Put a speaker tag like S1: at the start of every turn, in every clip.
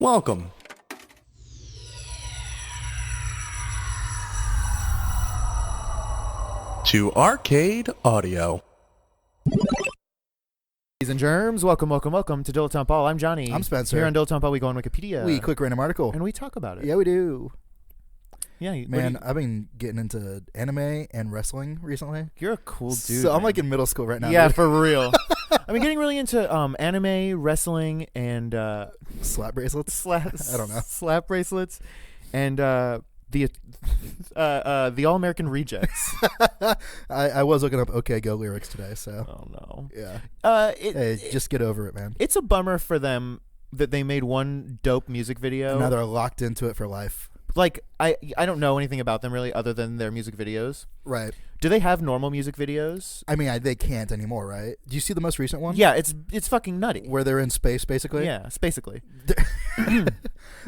S1: Welcome to Arcade Audio.
S2: Ladies and germs, welcome to Dilettante Paul. I'm Johnny.
S3: I'm Spencer.
S2: Here on Dilettante Paul, we go on Wikipedia.
S3: We quick random article.
S2: And we talk about it.
S3: Yeah, we do.
S2: Yeah,
S3: Man, I've been getting into anime and wrestling recently.
S2: You're a cool dude.
S3: So
S2: man.
S3: I'm like in middle school right now.
S2: Yeah,
S3: dude.
S2: for real. I've been getting really into anime, wrestling, and
S3: slap bracelets. I don't know.
S2: Slap bracelets, and the All-American Rejects.
S3: I was looking up OK Go lyrics today, so.
S2: Oh no.
S3: Yeah.
S2: Hey,
S3: just get over it, man.
S2: It's a bummer for them that they made one dope music video.
S3: And now they're locked into it for life.
S2: Like I don't know anything about them really other than their music videos.
S3: Right.
S2: Do they have normal music videos?
S3: I mean, they can't anymore, right? Do you see the most recent one?
S2: Yeah, it's fucking nutty.
S3: Where they're in space, basically?
S2: Yeah, it's basically.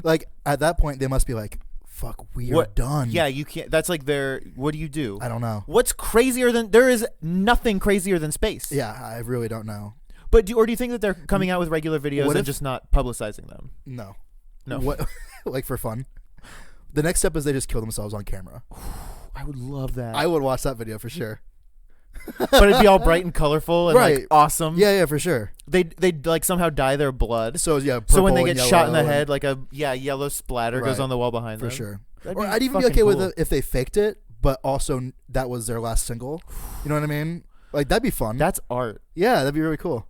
S3: Like, at that point, they must be like, fuck, we are done.
S2: Yeah, you can't. That's like what do you do?
S3: I don't know.
S2: What's crazier than, there is nothing crazier than space.
S3: Yeah, I really don't know.
S2: But do you think that they're coming out with regular videos and just not publicizing them?
S3: No.
S2: No.
S3: Like for fun? The next step is they just kill themselves on camera.
S2: I would love that.
S3: I would watch that video for sure.
S2: But it'd be all bright and colorful and
S3: right.
S2: like awesome.
S3: Yeah, for sure.
S2: They'd like somehow dye their blood.
S3: So yeah.
S2: So when they get shot in the head, like a yellow splatter goes on the wall behind them.
S3: For sure.
S2: That'd
S3: Or
S2: be
S3: I'd even be
S2: fucking
S3: okay
S2: cool.
S3: with it if they faked it, but also that was their last single. You know what I mean? Like that'd be fun.
S2: That's art.
S3: Yeah, that'd be really cool.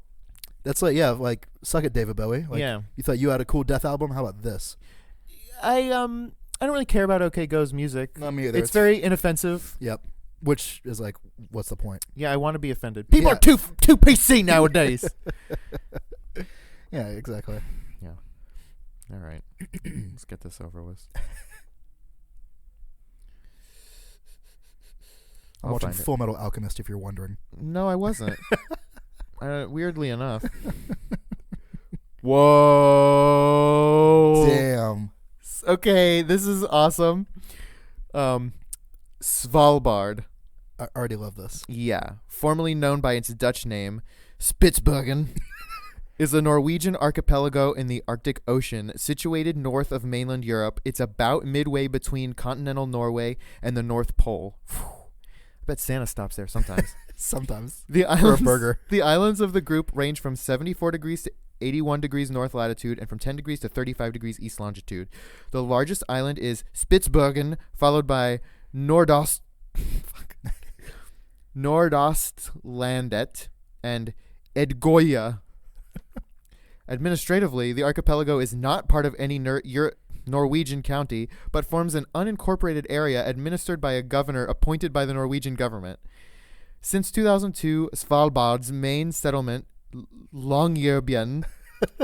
S3: That's like suck it, David Bowie. Like,
S2: yeah.
S3: You thought you had a cool death album? How about this?
S2: I don't really care about OK Go's music.
S3: Not me either.
S2: It's very inoffensive.
S3: Yep. Which is like, what's the point?
S2: Yeah, I want to be offended. People
S3: Yeah.
S2: are too PC nowadays.
S3: Yeah, exactly.
S2: Yeah. All right. Let's get this over with.
S3: I'm watching Full Metal Alchemist, if you're wondering.
S2: No, I wasn't. Weirdly enough. Whoa.
S3: Damn.
S2: Okay, this is awesome. Svalbard.
S3: I already love this.
S2: Yeah. Formerly known by its Dutch name, Spitsbergen, is a Norwegian archipelago in the Arctic Ocean, situated north of mainland Europe. It's about midway between continental Norway and the North Pole. I bet Santa stops there sometimes.
S3: Sometimes.
S2: The islands,
S3: For a burger.
S2: The islands of the group range from 74 degrees to 81 degrees north latitude and from 10 degrees to 35 degrees east longitude. The largest island is Spitsbergen, followed by Nordostlandet and Edgoya. Administratively, the archipelago is not part of any Norwegian county, but forms an unincorporated area administered by a governor appointed by the Norwegian government. Since 2002, Svalbard's main settlement, Longyearbyen,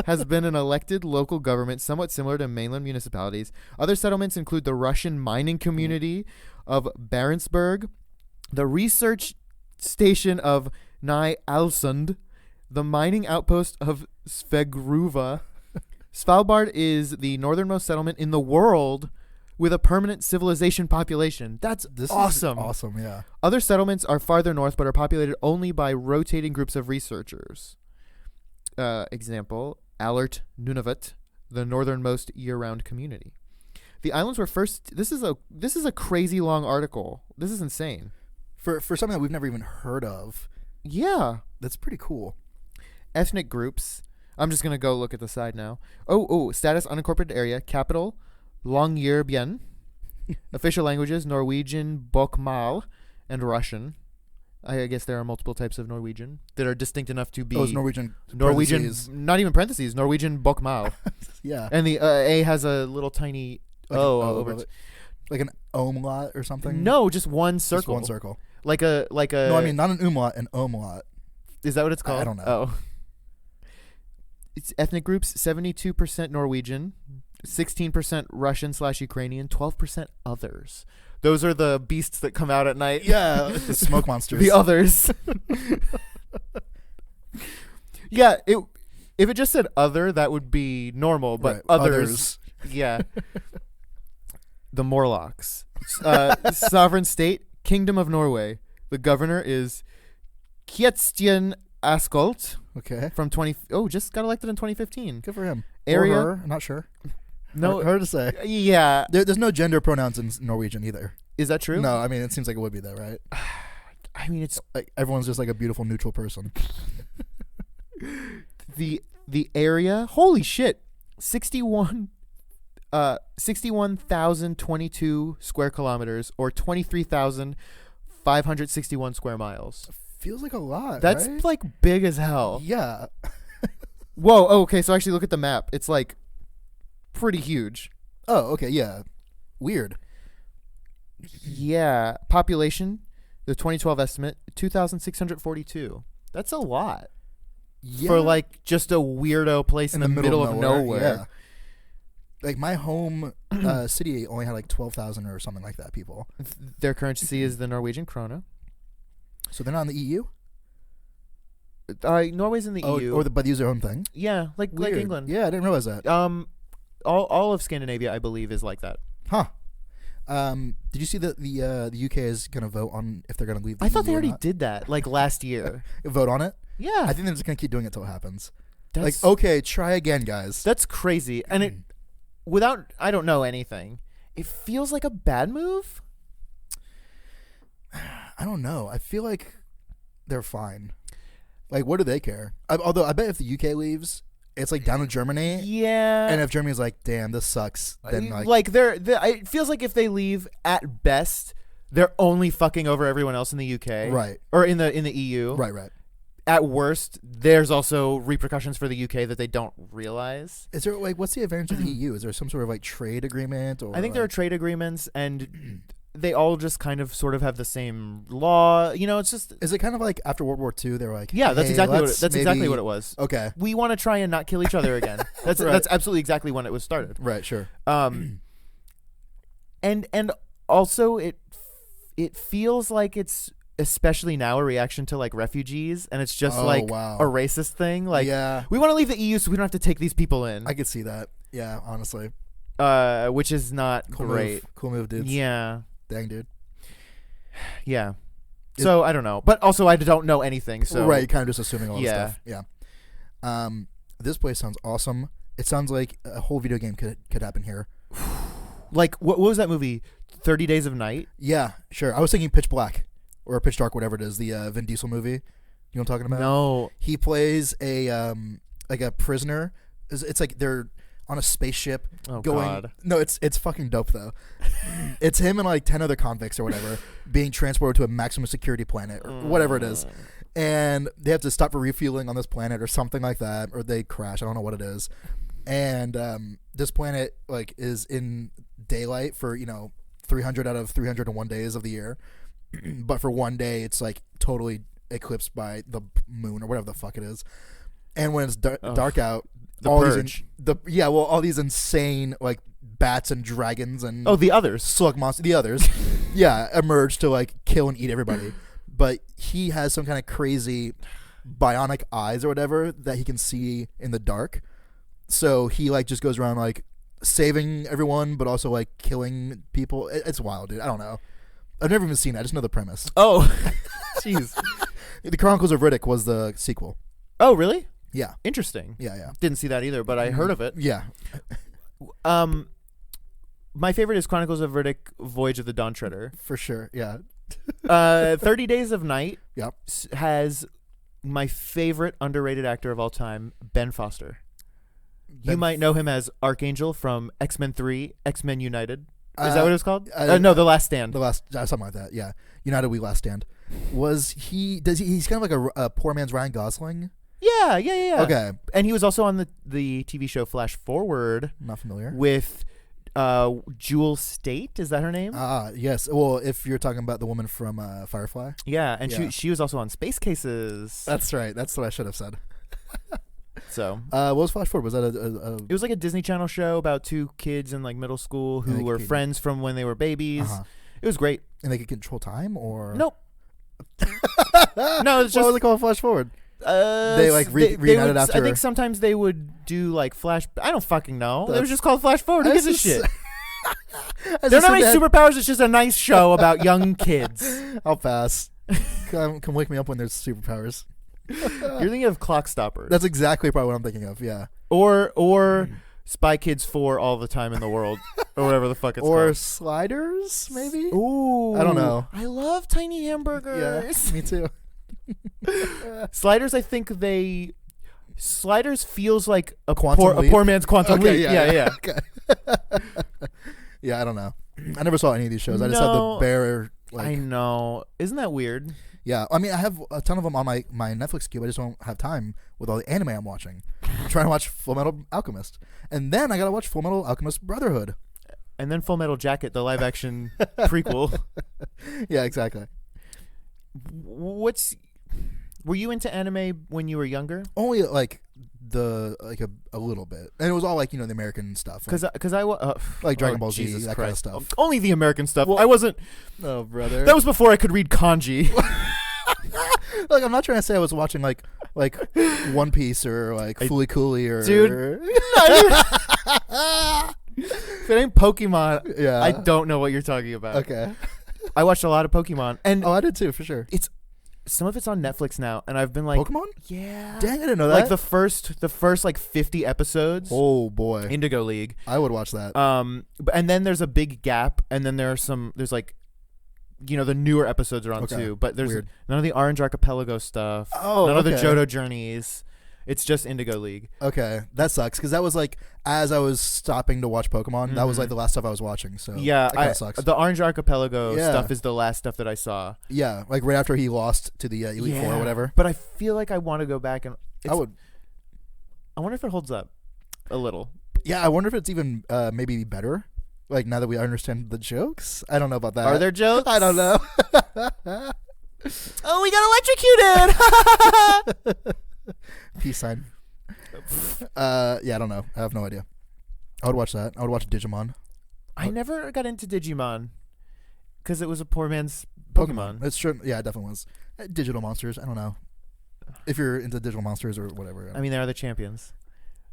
S2: has been an elected local government somewhat similar to mainland municipalities. Other settlements include the Russian mining community of Barentsburg, the research station of Ny-Alsund, the mining outpost of Svegruva. Svalbard is the northernmost settlement in the world with a permanent civilization population. This awesome.
S3: Is awesome, yeah.
S2: Other settlements are farther north but are populated only by rotating groups of researchers. Example, Alert Nunavut, the northernmost year-round community. The islands were first. This is a crazy long article. This is insane.
S3: For something that we've never even heard of.
S2: Yeah,
S3: that's pretty cool.
S2: Ethnic groups. I'm just gonna go look at the side now. Oh, status unincorporated area. Capital, Longyearbyen. Official languages: Norwegian, Bokmål, and Russian. I guess there are multiple types of Norwegian that are distinct enough to be.
S3: Those Norwegian,
S2: not even parentheses. Norwegian Bokmål.
S3: Yeah.
S2: And the A has a little tiny over it.
S3: Like an umlaut or something.
S2: No, just one circle.
S3: Just one circle.
S2: Like a.
S3: No, I mean not an umlaut, an umlaut.
S2: Is that what it's called?
S3: I don't know.
S2: Oh. It's ethnic groups: 72% Norwegian, 16% Russian/Ukrainian, 12% others. Those are the beasts that come out at night.
S3: Yeah, the smoke monsters.
S2: The others. Yeah, if it just said other, that would be normal, but
S3: right.
S2: others. Yeah. The Morlocks. Sovereign state, Kingdom of Norway. The governor is Kjetstian Askolt.
S3: Okay.
S2: From just got elected in 2015.
S3: Good for him.
S2: Area.
S3: Or her. I'm not sure.
S2: No.
S3: Hard to say.
S2: Yeah.
S3: There's no gender pronouns in Norwegian either.
S2: Is that true?
S3: No, I mean, it seems like it would be though, right?
S2: I mean, it's
S3: Like everyone's just like a beautiful neutral person.
S2: the area. Holy shit. 61,022 square kilometers, or 23,561 square miles.
S3: Feels like a lot.
S2: That's
S3: right?
S2: like big as hell.
S3: Yeah.
S2: Whoa. Okay. So actually, look at the map. It's like pretty huge.
S3: Oh, okay. Yeah. Weird.
S2: Yeah. Population, the 2012 estimate, 2,642. That's a lot
S3: Yeah.
S2: for like just a weirdo place in the middle of nowhere.
S3: Yeah. Like my home city only had like 12,000 or something like that people.
S2: Their currency is the Norwegian krone.
S3: So they're not in the EU?
S2: Norway's in the EU.
S3: But they use their own thing?
S2: Yeah, like
S3: Weird.
S2: England.
S3: Yeah, I didn't realize that.
S2: All of Scandinavia, I believe, is like that.
S3: Huh. Did you see that the UK is going to vote on if they're going to leave the
S2: I thought
S3: EU
S2: they
S3: or
S2: already
S3: not?
S2: did that, like last year.
S3: Vote on it?
S2: Yeah.
S3: I think they're just going to keep doing it until it happens.
S2: That's,
S3: Like, okay, try again, guys.
S2: that's crazy. And it, I don't know anything, it feels like a bad move.
S3: I don't know. I feel like they're fine. Like, what do they care? Although, I bet if the UK leaves, it's like down to Germany.
S2: Yeah.
S3: And if Germany's like, damn, this sucks, then
S2: it feels like if they leave, at best, they're only fucking over everyone else in the UK.
S3: Right.
S2: Or in the EU.
S3: Right.
S2: At worst, there's also repercussions for the UK that they don't realize.
S3: Is there like, what's the advantage of the EU? Is there some sort of like trade agreement? Or
S2: I think there are trade agreements, and they all just kind of sort of have the same law. You know, it's just.
S3: Is it kind of like after World War II? They were like,
S2: Yeah, that's
S3: hey,
S2: exactly
S3: let's
S2: exactly what it was.
S3: Okay.
S2: We want to try and not kill each other again. That's
S3: Right.
S2: that's absolutely exactly when it was started.
S3: Right. Sure.
S2: And also it feels like it's, especially now, a reaction to like refugees, and it's just
S3: wow.
S2: a racist thing. Like,
S3: yeah,
S2: we want to leave the EU so we don't have to take these people in.
S3: I could see that. Yeah, honestly.
S2: Which is not
S3: Cool
S2: great.
S3: Move. Cool move, dudes.
S2: Yeah.
S3: Dang, dude.
S2: Yeah. So I don't know, but also I don't know anything. So
S3: right, kind of just assuming all this
S2: Yeah.
S3: stuff. Yeah. This place sounds awesome. It sounds like a whole video game could happen here.
S2: Like, what was that movie? 30 Days of Night?
S3: Yeah, sure. I was thinking Pitch Black or Pitch Dark, whatever it is. The Vin Diesel movie. You know what I'm talking about?
S2: No.
S3: He plays a like a prisoner. It's like they're on a spaceship
S2: Oh,
S3: going.
S2: God.
S3: No, it's fucking dope though. It's him and like 10 other convicts or whatever being transported to a maximum security planet or whatever it is, and they have to stop for refueling on this planet or something like that, or they crash. I don't know what it is. And this planet like is in daylight for 300 out of 301 days of the year, but for one day it's like totally eclipsed by the moon or whatever the fuck it is. And when it's dark out,
S2: The
S3: all
S2: Purge.
S3: all these insane like bats and dragons and
S2: The Others.
S3: slug monsters, the others, emerge to like kill and eat everybody. But he has some kind of crazy bionic eyes or whatever that he can see in the dark. So he like just goes around like saving everyone, but also like killing people. It's wild, dude. I don't know. I've never even seen it. I just know the premise.
S2: Oh, jeez.
S3: The Chronicles of Riddick was the sequel.
S2: Oh, really?
S3: Yeah.
S2: Interesting.
S3: Yeah.
S2: Didn't see that either, but I heard of it.
S3: Yeah.
S2: My favorite is Chronicles of Riddick: Voyage of the Dawn Treader.
S3: For sure. Yeah.
S2: 30 Days of Night
S3: Yep.
S2: has my favorite underrated actor of all time, Ben Foster. You might know him as Archangel from X-Men 3, X-Men United. Is that what it was called? No, The Last Stand.
S3: Something like that. Yeah. United We Last Stand. He's kind of like a poor man's Ryan Gosling.
S2: Yeah.
S3: Okay.
S2: And he was also on the TV show Flash Forward
S3: Not familiar.
S2: with Jewel State. Is that her name?
S3: Yes. Well, if you're talking about the woman from Firefly.
S2: Yeah, and
S3: Yeah.
S2: she was also on Space Cases.
S3: That's right. That's what I should have said.
S2: So
S3: what was Flash Forward? Was that
S2: it was like a Disney Channel show about two kids in like middle school who were friends from when they were babies.
S3: Uh-huh.
S2: It was great.
S3: And they could control time, or
S2: Nope. No, it's
S3: what was
S2: just
S3: it called? Flash Forward. They like reunited after.
S2: I think sometimes they would do like flash. I don't fucking know. It
S3: That's-
S2: was just called Flash Forward. Who gives a shit?
S3: They're
S2: They're not any superpowers. It's just a nice show about young kids.
S3: I'll pass. Come wake me up when there's superpowers.
S2: You're thinking of Clock Stoppers.
S3: That's exactly probably what I'm thinking of. Yeah.
S2: Or Spy Kids 4 All the Time in the World, or whatever the fuck it's
S3: Or
S2: called.
S3: Sliders, maybe.
S2: Ooh,
S3: I don't know.
S2: I love tiny hamburgers.
S3: Yeah, me too.
S2: Sliders, I think Sliders feels like a
S3: Quantum Leap?
S2: poor man's Quantum
S3: Okay,
S2: Leap. Yeah.
S3: Okay. Yeah, I don't know. I never saw any of these shows. I just had the bare.
S2: I know. Isn't that weird?
S3: Yeah, I mean, I have a ton of them on my Netflix queue. I just don't have time with all the anime I'm watching. I'm trying to watch Full Metal Alchemist, and then I gotta watch Full Metal Alchemist Brotherhood.
S2: And then Full Metal Jacket, the live action prequel.
S3: Yeah, exactly.
S2: Were you into anime when you were younger?
S3: Only like a little bit, and it was all like the American stuff, like Dragon Ball Z,
S2: Jesus
S3: that
S2: Christ.
S3: kind of stuff.
S2: Only the American stuff. I wasn't.
S3: Oh, brother.
S2: That was before I could read kanji.
S3: Like, I'm not trying to say I was watching like One Piece or like Fooly Cooly or
S2: Dude. If it ain't Pokemon,
S3: Yeah.
S2: I don't know what you're talking about.
S3: Okay.
S2: I watched a lot of Pokemon, and
S3: I did too, for sure.
S2: some of it's on Netflix now, and I've been like,
S3: Pokemon?
S2: yeah,
S3: Dang, I didn't know that.
S2: like the first like 50 episodes.
S3: Oh boy,
S2: Indigo League.
S3: I would watch that.
S2: And then there's a big gap, and then there's like, the newer episodes are on too, but there's
S3: Weird.
S2: none of the Orange Archipelago stuff.
S3: Oh,
S2: none of the
S3: okay.
S2: Johto Journeys. It's just Indigo League.
S3: Okay, that sucks because that was like as I was stopping to watch Pokemon, that was like the last stuff I was watching. So
S2: Yeah,
S3: that kind of sucks.
S2: the Orange Archipelago
S3: Yeah.
S2: stuff is the last stuff that I saw.
S3: Yeah, like right after he lost to the Elite Four or whatever.
S2: But I feel like I want to go back and
S3: I would.
S2: I wonder if it holds up a little.
S3: Yeah, I wonder if it's even maybe better. Like now that we understand the jokes, I don't know about that.
S2: Are there jokes?
S3: I don't know.
S2: Oh, we got electrocuted.
S3: Peace sign. Yeah, I don't know. I have no idea. I would watch that. I would watch Digimon.
S2: I never got into Digimon because it was a poor man's Pokemon.
S3: It's true. Yeah, it definitely was. Digital monsters. I don't know if you're into digital monsters or whatever.
S2: I mean, they are the champions.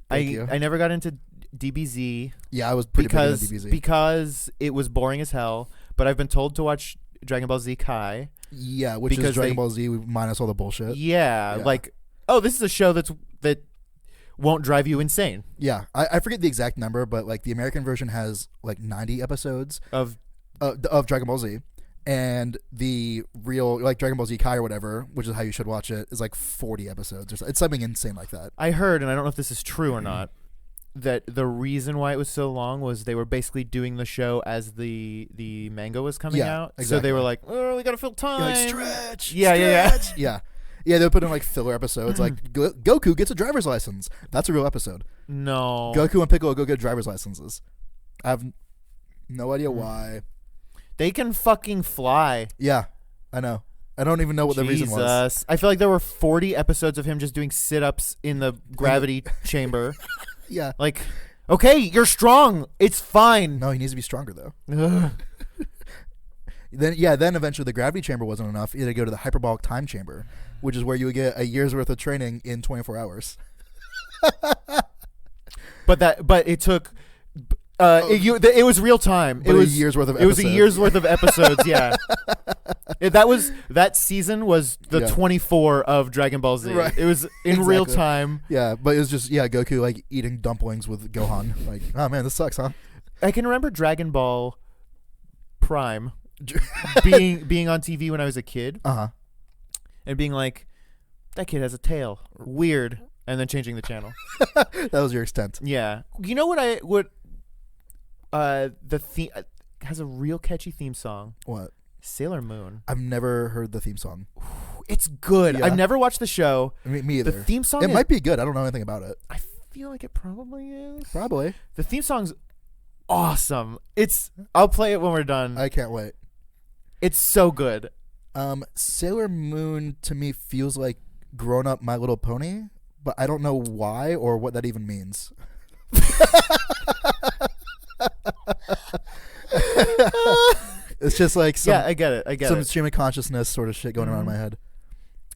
S3: Thank you.
S2: I never got into DBZ
S3: Yeah, I was pretty big into DBZ.
S2: because it was boring as hell. But I've been told to watch Dragon Ball Z Kai.
S3: Yeah, which
S2: because
S3: is Dragon Ball Z minus all the bullshit.
S2: Yeah,
S3: Yeah.
S2: like, oh, this is a show that won't drive you insane.
S3: Yeah, I forget the exact number, but like the American version has like 90 episodes
S2: Of
S3: Dragon Ball Z, and the real like Dragon Ball Z Kai or whatever, which is how you should watch it, is like 40 episodes. It's something insane like that.
S2: I heard, and I don't know if this is true or not, that the reason why it was so long was they were basically doing the show as the manga was coming
S3: Yeah,
S2: out. So
S3: exactly.
S2: they were like, oh, we gotta fill time.
S3: You're like stretch.
S2: Yeah.
S3: Yeah. Yeah, they'll put in like filler episodes like Goku gets a driver's license. That's a real episode.
S2: No.
S3: Goku and Piccolo go get driver's licenses. I have no idea why.
S2: They can fucking fly.
S3: Yeah, I know. I don't even know what the reason was.
S2: Jesus. I feel like there were 40 episodes of him just doing sit-ups in the gravity chamber.
S3: Yeah.
S2: Like, okay, you're strong. It's fine.
S3: No, he needs to be stronger though.
S2: Ugh.
S3: Then eventually the gravity chamber wasn't enough. You had to go to the hyperbolic time chamber, which is where you would get a year's worth of training in 24 hours.
S2: But it took. It was real time.
S3: But
S2: It was
S3: a year's worth of
S2: It was a
S3: episodes.
S2: year's worth of episodes. Yeah. That season was the 24 of Dragon Ball Z.
S3: Right.
S2: It was in real
S3: Exactly.
S2: time.
S3: Yeah, but it was just Goku like eating dumplings with Gohan. Like, oh man, this sucks, huh?
S2: I can remember Dragon Ball Prime being on TV when I was a kid
S3: Uh-huh.
S2: and being like, that kid has a tail. Weird. And then changing the channel.
S3: That was your extent.
S2: Yeah. You know what the theme has a real catchy theme song.
S3: What?
S2: Sailor Moon.
S3: I've never heard the theme song.
S2: It's good.
S3: Yeah.
S2: I've never watched the show.
S3: Me either.
S2: The theme song
S3: It might be good. I don't know anything about it.
S2: I feel like it probably is.
S3: Probably.
S2: The theme song's awesome. I'll play it when we're done.
S3: I can't wait.
S2: It's so good.
S3: Sailor Moon to me feels like grown up My Little Pony, but I don't know why or what that even means. It's just like
S2: I get it.
S3: some stream of consciousness sort of shit going around in my head.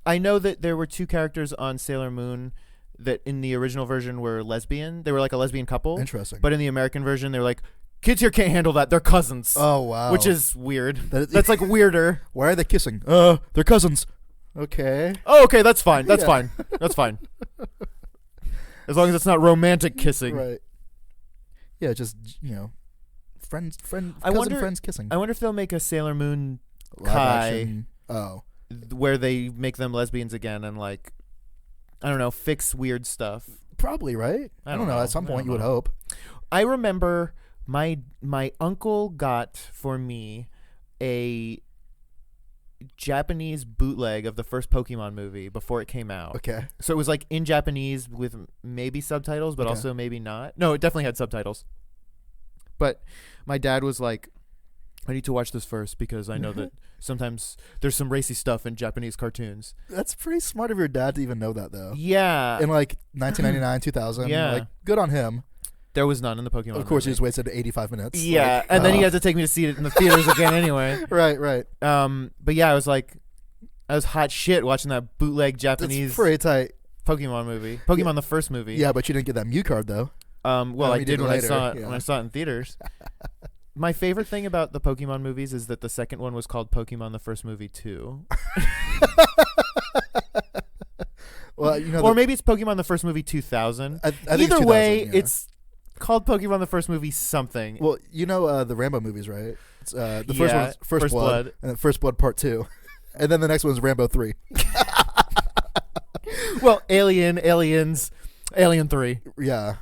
S2: I know that there were two characters on Sailor Moon that in the original version were lesbian. They were like a lesbian couple.
S3: Interesting.
S2: But in the American version, they were like, kids here can't handle that. They're cousins.
S3: Oh wow.
S2: Which is weird.
S3: That is-
S2: That's like weirder.
S3: Why are they kissing? They're cousins. Okay.
S2: Oh, okay, that's fine. That's
S3: Yeah.
S2: fine. That's fine. As long as it's not romantic kissing.
S3: Right. Yeah, just cousins friends kissing.
S2: I wonder if they'll make a Sailor Moon
S3: Live
S2: Kai
S3: action. Oh.
S2: where they make them lesbians again and like, I don't know, fix weird stuff.
S3: Probably, right? I don't know. At some point, you would hope.
S2: I remember my uncle got for me a Japanese bootleg of the first Pokemon movie before it came out.
S3: Okay.
S2: So it was like in Japanese with maybe subtitles, but also maybe not. No, it definitely had subtitles. But my dad was like, I need to watch this first because I know that sometimes there's some racy stuff in Japanese cartoons.
S3: That's pretty smart of your dad to even know that, though.
S2: Yeah.
S3: In like 1999, 2000.
S2: Yeah.
S3: Like, good on him.
S2: There was none in the Pokemon
S3: Of course,
S2: movie.
S3: he just wasted 85 minutes.
S2: Yeah,
S3: Like,
S2: and then he had to take me to see it in the theaters again anyway.
S3: Right.
S2: But yeah, I was hot shit watching that bootleg Japanese
S3: It's pretty tight.
S2: Pokemon movie. Pokemon the first movie.
S3: Yeah, but you didn't get that Mew card, though.
S2: Well, I
S3: you
S2: did when
S3: later,
S2: I saw it
S3: yeah.
S2: when I saw it in theaters. My favorite thing about the Pokemon movies is that the second one was called Pokemon the First Movie 2.
S3: Well,
S2: Or maybe it's Pokemon the First Movie 2000.
S3: I think
S2: Either
S3: it's
S2: way,
S3: 2000, yeah.
S2: it's called Pokemon the First Movie something.
S3: Well, the Rambo movies, right? It's, the first
S2: Yeah,
S3: one's First
S2: First
S3: Blood,
S2: Blood.
S3: and then First Blood Part 2. And then the next one's Rambo 3.
S2: Well, Aliens, Alien 3.
S3: Yeah.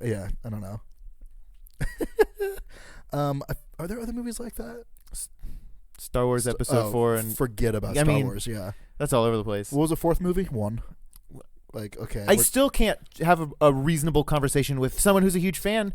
S3: Yeah, I don't know. Are there other movies like that?
S2: Star Wars Episode 4 and
S3: forget about
S2: I
S3: Star
S2: mean,
S3: Wars, yeah.
S2: that's all over the place.
S3: What was the fourth movie? 1. Like, okay.
S2: I still can't have a reasonable conversation with someone who's a huge fan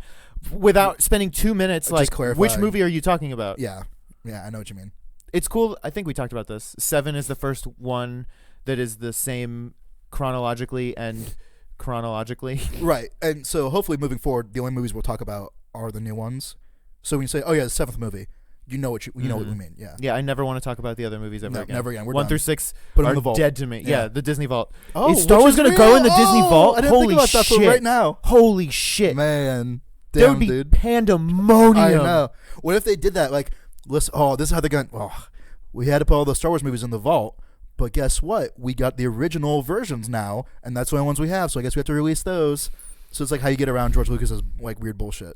S2: without spending 2 minutes
S3: Just
S2: like,
S3: clarifying.
S2: which movie are you talking about?
S3: Yeah, I know what you mean.
S2: It's cool. I think we talked about this. 7 is the first one that is the same chronologically and chronologically.
S3: Right, and so hopefully moving forward, the only movies we'll talk about are the new ones. So when you say, "Oh yeah, the 7th movie," you know what what we mean. Yeah.
S2: Yeah, I never want to talk about the other movies ever
S3: No,
S2: again.
S3: never again. We're
S2: 1
S3: done.
S2: through 6
S3: Put 'em
S2: are
S3: in the vault.
S2: dead to me.
S3: Yeah.
S2: Yeah, the Disney Vault.
S3: Oh,
S2: Is Star
S3: which
S2: Wars
S3: is
S2: gonna
S3: real?
S2: go in the Disney Vault?
S3: I didn't
S2: Holy
S3: think about that till
S2: shit!
S3: right now.
S2: Holy shit!
S3: Man,
S2: There
S3: damn,
S2: would be
S3: dude.
S2: pandemonium.
S3: I know. What if they did that? Like, listen. Oh, this is how they're going. Oh, we had to put all the Star Wars movies in the vault, but guess what? We got the original versions now, and that's the only ones we have. So I guess we have to release those. So it's like how you get around George Lucas's like weird bullshit.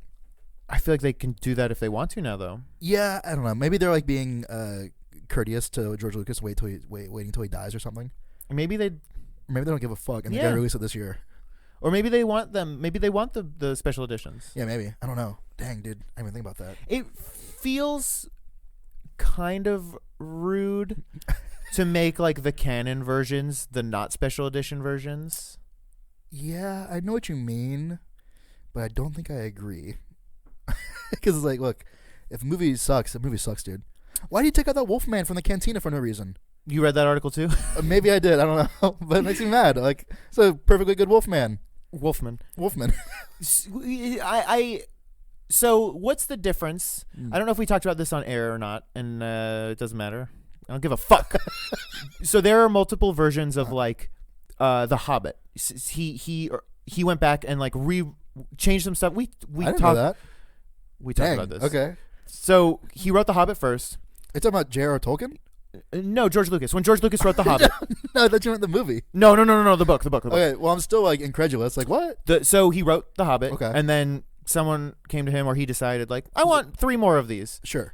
S2: I feel like they can do that if they want to now, though.
S3: Yeah, I don't know. Maybe they're like being courteous to George Lucas, waiting until he dies or something.
S2: Maybe they,
S3: Maybe they don't give a fuck, and they're
S2: Yeah.
S3: gonna release it this year.
S2: or maybe they want them. Maybe they want the special editions.
S3: Yeah, maybe. I don't know. Dang, dude, I didn't even think about that.
S2: It feels kind of rude to make like the canon versions the not special edition versions.
S3: Yeah, I know what you mean, but I don't think I agree. Because it's like, look, if a movie sucks, the movie sucks, dude. Why do you take out that Wolfman from the cantina for no reason?
S2: You read that article too?
S3: Maybe I did. I don't know, but it makes me mad. Like, it's a perfectly good Wolfman.
S2: Wolfman. So what's the difference? I don't know if we talked about this on air or not, and it doesn't matter. I don't give a fuck. So there are multiple versions of like the Hobbit. He went back and like changed some stuff. We
S3: I didn't know
S2: talked
S3: that.
S2: we talked
S3: Dang,
S2: about this.
S3: okay.
S2: So he wrote the Hobbit first.
S3: Are you talking about J.R.R. Tolkien?
S2: No, George Lucas. When George Lucas wrote the Hobbit.
S3: No, I thought you meant the movie.
S2: No. The book.
S3: Okay, well, I'm still like incredulous. Like, what?
S2: So he wrote the Hobbit.
S3: Okay.
S2: And then someone came to him, or he decided like, I want 3 more of these.
S3: Sure.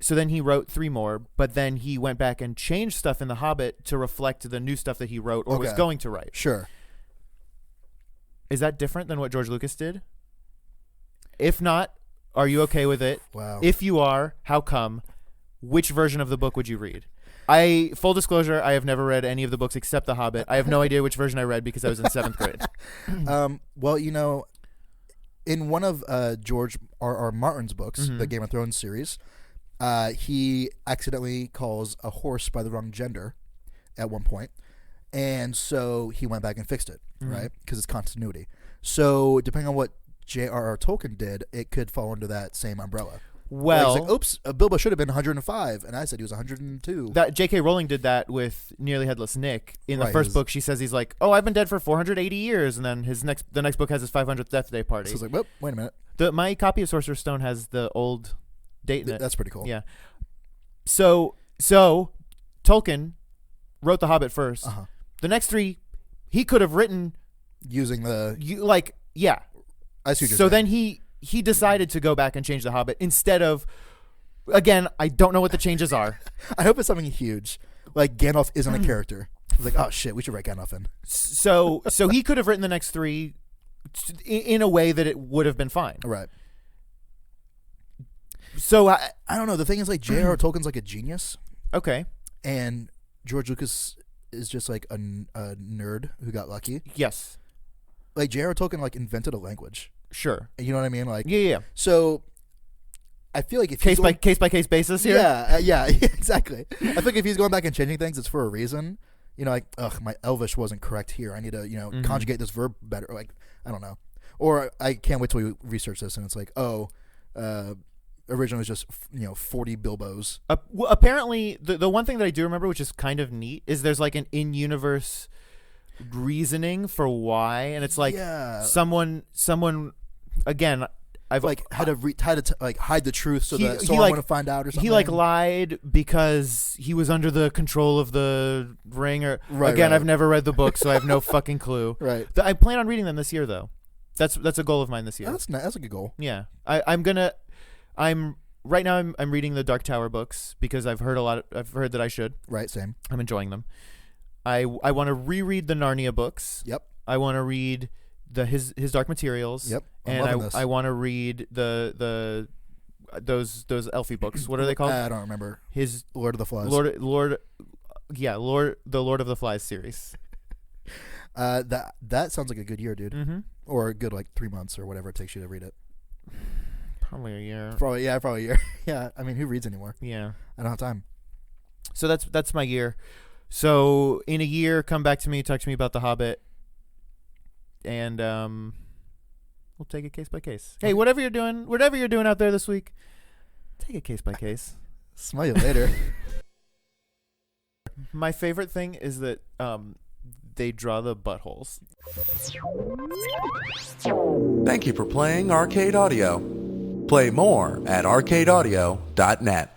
S2: So then he wrote 3 more, but then he went back and changed stuff in The Hobbit to reflect the new stuff that he wrote or was
S3: Okay.
S2: going to write.
S3: Sure.
S2: Is that different than what George Lucas did? If not, are you okay with it?
S3: Wow.
S2: If you are, how come? Which version of the book would you read? Full disclosure, I have never read any of the books except The Hobbit. I have no idea which version I read because I was in 7th grade.
S3: Well, in one of George R.R. Martin's books, the Game of Thrones series, he accidentally calls a horse by the wrong gender at one point, and so he went back and fixed it, right? Because it's continuity. So depending on what J.R.R. Tolkien did, it could fall under that same umbrella.
S2: Well,
S3: he's like, oops, Bilbo should have been 105, and I said he was 102.
S2: that J.K. Rowling did that with Nearly Headless Nick. In the
S3: Right,
S2: first book, she says he's like, "Oh, I've been dead for 480 years," and then the next book has his 500th death day party.
S3: So it's like, whoop, wait a minute.
S2: My copy of Sorcerer's Stone has the old date in it.
S3: That's pretty cool.
S2: Yeah. So Tolkien wrote The Hobbit first. The next 3, he could have written
S3: using the
S2: yeah.
S3: I see what you're
S2: So
S3: saying.
S2: then he decided to go back and change The Hobbit instead of. Again, I don't know what the changes are.
S3: I hope it's something huge. Like Gandalf isn't a character. It's like, oh shit, we should write Gandalf in.
S2: So he could have written the next 3 in a way that it would have been fine.
S3: Right.
S2: So
S3: I don't know. The thing is, like, J.R.R. Tolkien's like a genius,
S2: okay.
S3: and George Lucas is just like a nerd who got lucky.
S2: Yes.
S3: Like J.R.R. Tolkien like invented a language.
S2: Sure.
S3: You know what I mean? Like,
S2: Yeah.
S3: So I feel like if
S2: case by case basis here.
S3: Yeah, exactly. I think if he's going back and changing things, it's for a reason. You know, like, my Elvish wasn't correct here. I need to, conjugate this verb better. Like, I don't know. Or I can't wait till we research this and it's like, originally it was just 40 Bilbos.
S2: Well, apparently, the one thing that I do remember, which is kind of neat, is there's like an in-universe reasoning for why, and it's like someone again. I've
S3: like had to hide the truth so that someone wouldn't find out or something.
S2: He like lied because he was under the control of the ring. Or again, I've never read the book, so I have no fucking clue.
S3: Right.
S2: I plan on reading them this year, though. That's a goal of mine this year.
S3: That's a good goal.
S2: Yeah, I'm right now. I'm reading the Dark Tower books because I've heard that I should.
S3: Right. Same.
S2: I'm enjoying them. I want to reread the Narnia books.
S3: Yep.
S2: I want to read his Dark Materials.
S3: Yep.
S2: And I want to read those elfy books. What are they called?
S3: I don't remember.
S2: His
S3: Lord of the Flies.
S2: The Lord of the Flies series.
S3: That sounds like a good year, dude.
S2: Mm-hmm.
S3: Or a good 3 months or whatever it takes you to read it.
S2: Probably a year.
S3: Probably a year. Yeah, I mean, who reads anymore?
S2: Yeah,
S3: I don't have time.
S2: So that's my year. So in a year, come back to me, talk to me about The Hobbit, and we'll take it case by case. Hey, whatever you're doing out there this week, take it case by case.
S3: Smell you later.
S2: My favorite thing is that they draw the buttholes.
S1: Thank you for playing Arcade Audio. Play more at arcadeaudio.net.